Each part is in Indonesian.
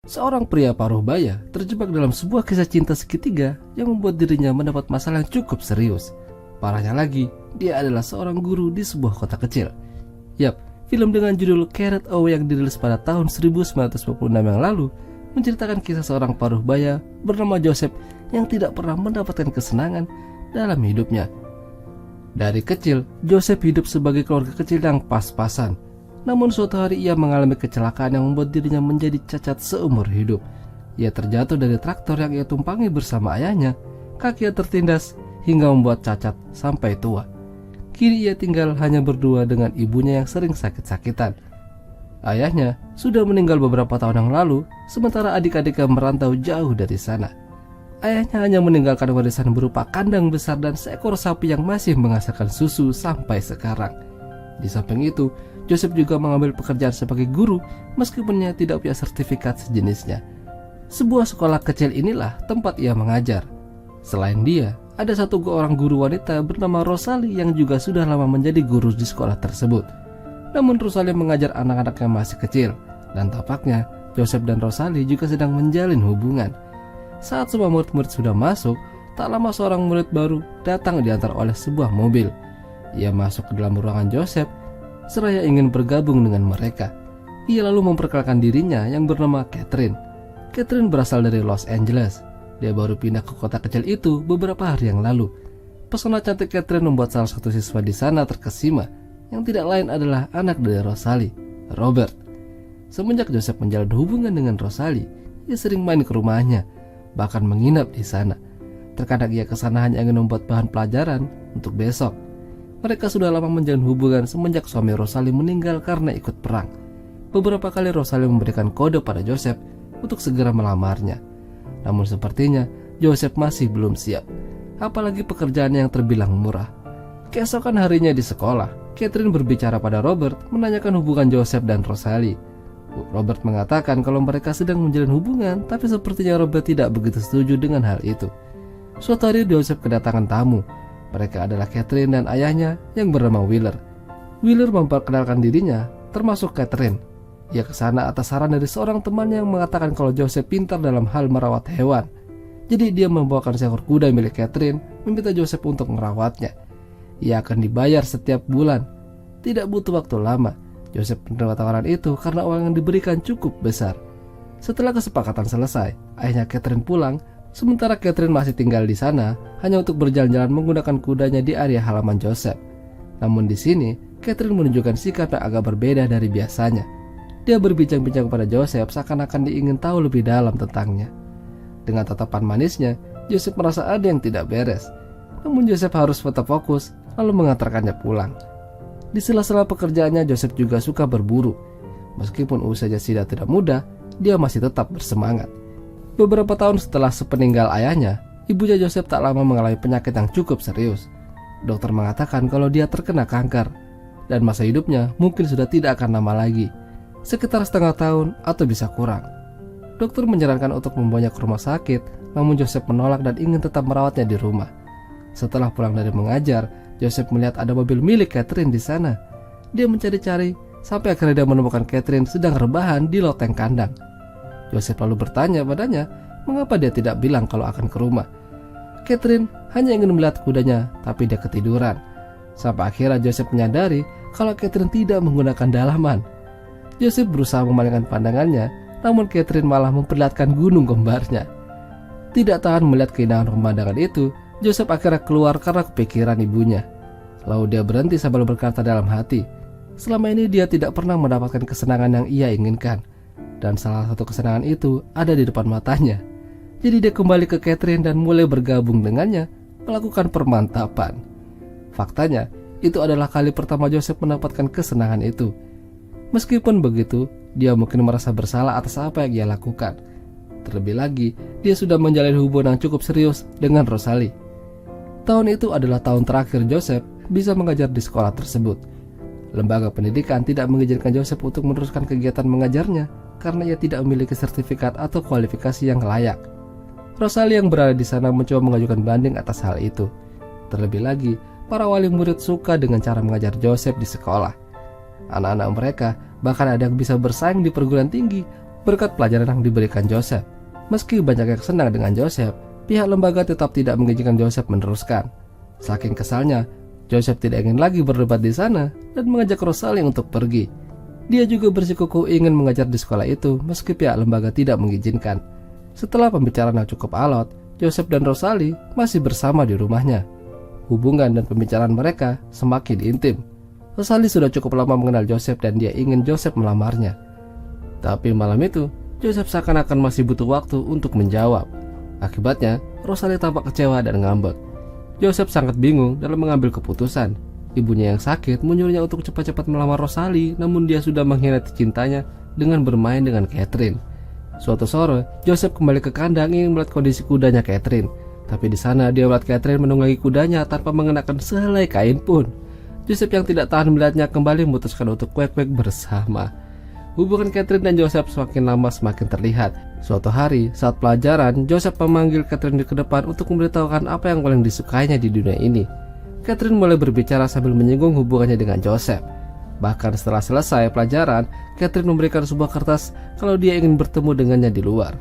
Seorang pria paruh baya terjebak dalam sebuah kisah cinta segitiga yang membuat dirinya mendapat masalah yang cukup serius. Parahnya lagi, dia adalah seorang guru di sebuah kota kecil. Yap, film dengan judul Carrot Away yang dirilis pada tahun 1956 yang lalu menceritakan kisah seorang paruh baya bernama Joseph yang tidak pernah mendapatkan kesenangan dalam hidupnya. Dari kecil, Joseph hidup sebagai keluarga kecil yang pas-pasan. Namun suatu hari ia mengalami kecelakaan yang membuat dirinya menjadi cacat seumur hidup. Ia terjatuh dari traktor yang ia tumpangi bersama ayahnya. Kakinya tertindas hingga membuat cacat sampai tua. Kini ia tinggal hanya berdua dengan ibunya yang sering sakit-sakitan. Ayahnya sudah meninggal beberapa tahun yang lalu, sementara adik-adiknya merantau jauh dari sana. Ayahnya hanya meninggalkan warisan berupa kandang besar dan seekor sapi yang masih menghasilkan susu sampai sekarang. Di samping itu, Joseph juga mengambil pekerjaan sebagai guru meskipun ia tidak punya sertifikat sejenisnya. Sebuah sekolah kecil inilah tempat ia mengajar. Selain dia, ada satu orang guru wanita bernama Rosalie yang juga sudah lama menjadi guru di sekolah tersebut. Namun Rosalie mengajar anak-anak yang masih kecil, dan tampaknya Joseph dan Rosalie juga sedang menjalin hubungan. Saat semua murid-murid sudah masuk, tak lama seorang murid baru datang diantar oleh sebuah mobil. Ia masuk ke dalam ruangan Joseph seraya ingin bergabung dengan mereka. Ia lalu memperkenalkan dirinya yang bernama Catherine. Catherine berasal dari Los Angeles. Dia baru pindah ke kota kecil itu beberapa hari yang lalu. Pesona cantik Catherine membuat salah satu siswa di sana terkesima, yang tidak lain adalah anak dari Rosalie, Robert. Semenjak Joseph menjalin hubungan dengan Rosalie, ia sering main ke rumahnya, bahkan menginap di sana. Terkadang ia ke sana hanya ingin membuat bahan pelajaran untuk besok. Mereka sudah lama menjalin hubungan semenjak suami Rosalie meninggal karena ikut perang. Beberapa kali Rosalie memberikan kode pada Joseph untuk segera melamarnya. Namun sepertinya Joseph masih belum siap, apalagi pekerjaannya yang terbilang murah. Keesokan harinya di sekolah, Catherine berbicara pada Robert menanyakan hubungan Joseph dan Rosalie. Robert mengatakan kalau mereka sedang menjalin hubungan, tapi sepertinya Robert tidak begitu setuju dengan hal itu. Suatu hari Joseph kedatangan tamu. Mereka adalah Catherine dan ayahnya yang bernama Wheeler. Wheeler memperkenalkan dirinya, termasuk Catherine. Ia ke sana atas saran dari seorang temannya yang mengatakan kalau Joseph pintar dalam hal merawat hewan. Jadi dia membawakan seekor kuda milik Catherine, meminta Joseph untuk merawatnya. Ia akan dibayar setiap bulan. Tidak butuh waktu lama, Joseph menerima tawaran itu karena uang yang diberikan cukup besar. Setelah kesepakatan selesai, ayahnya Catherine pulang. Sementara Catherine masih tinggal di sana hanya untuk berjalan-jalan menggunakan kudanya di area halaman Joseph. Namun di sini, Catherine menunjukkan sikap yang agak berbeda dari biasanya. Dia berbincang-bincang kepada Joseph seakan-akan dia ingin tahu lebih dalam tentangnya. Dengan tatapan manisnya, Joseph merasa ada yang tidak beres. Namun Joseph harus tetap fokus, lalu mengantarkannya pulang. Di sela-sela pekerjaannya, Joseph juga suka berburu. Meskipun usianya sudah tidak muda, dia masih tetap bersemangat. Beberapa tahun setelah sepeninggal ayahnya, ibunya Joseph tak lama mengalami penyakit yang cukup serius. Dokter mengatakan kalau dia terkena kanker, dan masa hidupnya mungkin sudah tidak akan lama lagi, sekitar setengah tahun atau bisa kurang. Dokter menyarankan untuk membawanya ke rumah sakit, namun Joseph menolak dan ingin tetap merawatnya di rumah. Setelah pulang dari mengajar, Joseph melihat ada mobil milik Catherine di sana. Dia mencari-cari, sampai akhirnya dia menemukan Catherine sedang rebahan di loteng kandang. Joseph lalu bertanya padanya mengapa dia tidak bilang kalau akan ke rumah. Catherine hanya ingin melihat kudanya, tapi dia ketiduran. Sampai akhirnya Joseph menyadari kalau Catherine tidak menggunakan dalaman. Joseph berusaha memalingkan pandangannya, namun Catherine malah memperlihatkan gunung kembarnya. Tidak tahan melihat keindahan pemandangan itu, Joseph akhirnya keluar karena kepikiran ibunya. Lalu dia berhenti sambil berkata dalam hati, selama ini dia tidak pernah mendapatkan kesenangan yang ia inginkan. Dan salah satu kesenangan itu ada di depan matanya. Jadi dia kembali ke Catherine dan mulai bergabung dengannya, melakukan permantapan. Faktanya, itu adalah kali pertama Joseph mendapatkan kesenangan itu. Meskipun begitu, dia mungkin merasa bersalah atas apa yang ia lakukan. Terlebih lagi, dia sudah menjalin hubungan yang cukup serius dengan Rosalie. Tahun itu adalah tahun terakhir Joseph bisa mengajar di sekolah tersebut. Lembaga pendidikan tidak mengizinkan Joseph untuk meneruskan kegiatan mengajarnya karena ia tidak memiliki sertifikat atau kualifikasi yang layak. Rosalie yang berada di sana mencoba mengajukan banding atas hal itu. Terlebih lagi, para wali murid suka dengan cara mengajar Joseph di sekolah. Anak-anak mereka bahkan ada yang bisa bersaing di perguruan tinggi berkat pelajaran yang diberikan Joseph. Meski banyak yang senang dengan Joseph, pihak lembaga tetap tidak mengizinkan Joseph meneruskan. Saking kesalnya, Joseph tidak ingin lagi berdebat di sana dan mengajak Rosalie untuk pergi. Dia juga bersikukuh ingin mengajar di sekolah itu meski pihak lembaga tidak mengizinkan. Setelah pembicaraan yang cukup alot, Joseph dan Rosalie masih bersama di rumahnya. Hubungan dan pembicaraan mereka semakin intim. Rosalie sudah cukup lama mengenal Joseph dan dia ingin Joseph melamarnya. Tapi malam itu, Joseph seakan-akan masih butuh waktu untuk menjawab. Akibatnya, Rosalie tampak kecewa dan ngambek. Joseph sangat bingung dalam mengambil keputusan. Ibunya yang sakit menyuruhnya untuk cepat-cepat melamar Rosalie, namun dia sudah mengkhianati cintanya dengan bermain dengan Catherine. Suatu sore, Joseph kembali ke kandang ingin melihat kondisi kudanya Catherine. Tapi di sana dia melihat Catherine menunggangi kudanya tanpa mengenakan sehelai kain pun. Joseph yang tidak tahan melihatnya kembali memutuskan untuk kuek-kuek bersama. Hubungan Catherine dan Joseph semakin lama semakin terlihat. Suatu hari, saat pelajaran, Joseph memanggil Catherine ke depan untuk memberitahukan apa yang paling disukainya di dunia ini. Catherine mulai berbicara sambil menyinggung hubungannya dengan Joseph. Bahkan setelah selesai pelajaran, Catherine memberikan sebuah kertas kalau dia ingin bertemu dengannya di luar.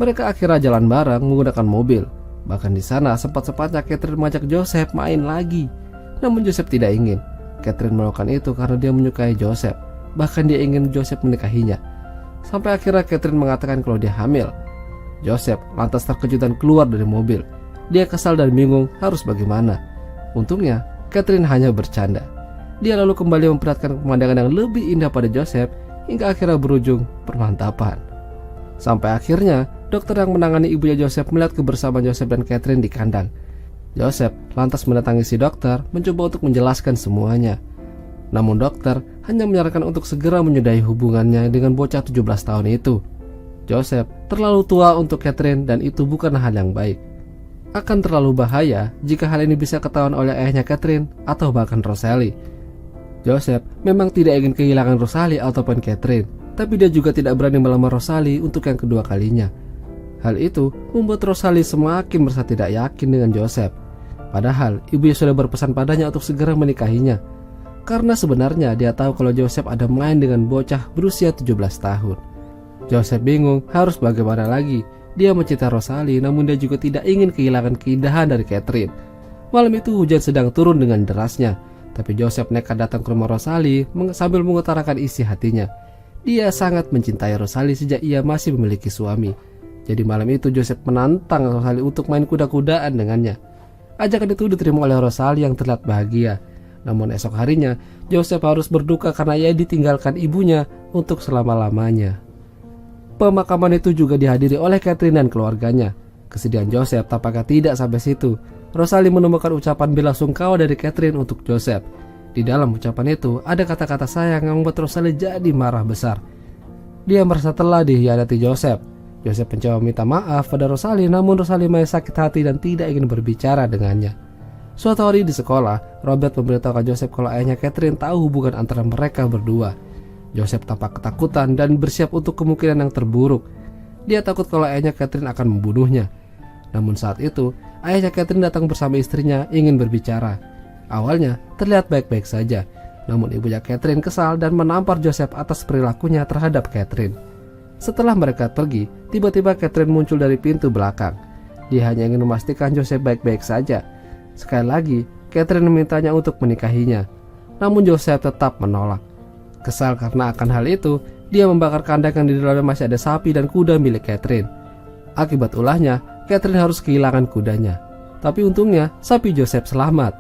Mereka akhirnya jalan bareng menggunakan mobil. Bahkan di sana sempat-sempatnya Catherine mengajak Joseph main lagi. Namun Joseph tidak ingin. Catherine melakukan itu karena dia menyukai Joseph. Bahkan dia ingin Joseph menikahinya. Sampai akhirnya Catherine mengatakan kalau dia hamil. Joseph lantas terkejut dan keluar dari mobil. Dia kesal dan bingung harus bagaimana. Untungnya Catherine hanya bercanda. Dia lalu kembali memperlihatkan pemandangan yang lebih indah pada Joseph hingga akhirnya berujung permantapan. Sampai akhirnya dokter yang menangani ibunya Joseph melihat kebersamaan Joseph dan Catherine di kandang. Joseph lantas mendatangi si dokter mencoba untuk menjelaskan semuanya. Namun dokter hanya menyarankan untuk segera menyudahi hubungannya dengan bocah 17 tahun itu. Joseph terlalu tua untuk Catherine dan itu bukan hal yang baik. Akan terlalu bahaya jika hal ini bisa ketahuan oleh ayahnya Catherine atau bahkan Rosalie. Joseph memang tidak ingin kehilangan Rosalie ataupun Catherine, tapi dia juga tidak berani melamar Rosalie untuk yang kedua kalinya. Hal itu membuat Rosalie semakin merasa tidak yakin dengan Joseph. Padahal ibunya sudah berpesan padanya untuk segera menikahinya. Karena sebenarnya dia tahu kalau Joseph ada main dengan bocah berusia 17 tahun. Joseph bingung harus bagaimana lagi. Dia mencintai Rosalie namun dia juga tidak ingin kehilangan keindahan dari Catherine. Malam itu hujan sedang turun dengan derasnya. Tapi Joseph nekat datang ke rumah Rosalie sambil mengutarakan isi hatinya. Dia sangat mencintai Rosalie sejak ia masih memiliki suami. Jadi malam itu Joseph menantang Rosalie untuk main kuda-kudaan dengannya. Ajakan itu diterima oleh Rosalie yang terlihat bahagia. Namun esok harinya Joseph harus berduka karena ia ditinggalkan ibunya untuk selama-lamanya. Pemakaman itu juga dihadiri oleh Catherine dan keluarganya. Kesedihan Joseph tampaknya tidak sampai situ. Rosalie menemukan ucapan bela sungkawa dari Catherine untuk Joseph. Di dalam ucapan itu ada kata-kata sayang yang membuat Rosalie jadi marah besar. Dia merasa telah dikhianati Joseph. Joseph mencoba meminta maaf pada Rosalie, namun Rosalie masih sakit hati dan tidak ingin berbicara dengannya. Suatu hari di sekolah, Robert memberitahukan Joseph kalau ayahnya Catherine tahu hubungan antara mereka berdua. Joseph tampak ketakutan dan bersiap untuk kemungkinan yang terburuk. Dia takut kalau ayahnya Catherine akan membunuhnya. Namun saat itu, ayahnya Catherine datang bersama istrinya ingin berbicara. Awalnya terlihat baik-baik saja, namun ibunya Catherine kesal dan menampar Joseph atas perilakunya terhadap Catherine. Setelah mereka pergi, tiba-tiba Catherine muncul dari pintu belakang. Dia hanya ingin memastikan Joseph baik-baik saja. Sekali lagi, Catherine memintanya untuk menikahinya. Namun Joseph tetap menolak. Kesal karena akan hal itu, dia membakar kandang yang di dalamnya masih ada sapi dan kuda milik Catherine. Akibat ulahnya, Catherine harus kehilangan kudanya. Tapi untungnya, sapi Joseph selamat.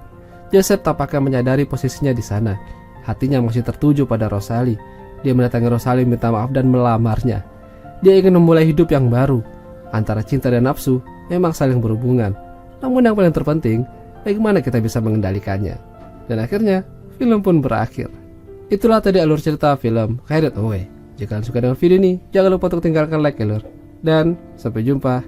Joseph tampaknya menyadari posisinya di sana. Hatinya masih tertuju pada Rosalie. Dia mendatangi Rosalie minta maaf dan melamarnya. Dia ingin memulai hidup yang baru. Antara cinta dan nafsu memang saling berhubungan. Namun yang paling terpenting, bagaimana kita bisa mengendalikannya. Dan akhirnya, film pun berakhir. Itulah tadi alur cerita film Carried Away. Jika kalian suka dengan video ini, jangan lupa untuk tinggalkan like ya lur. Dan sampai jumpa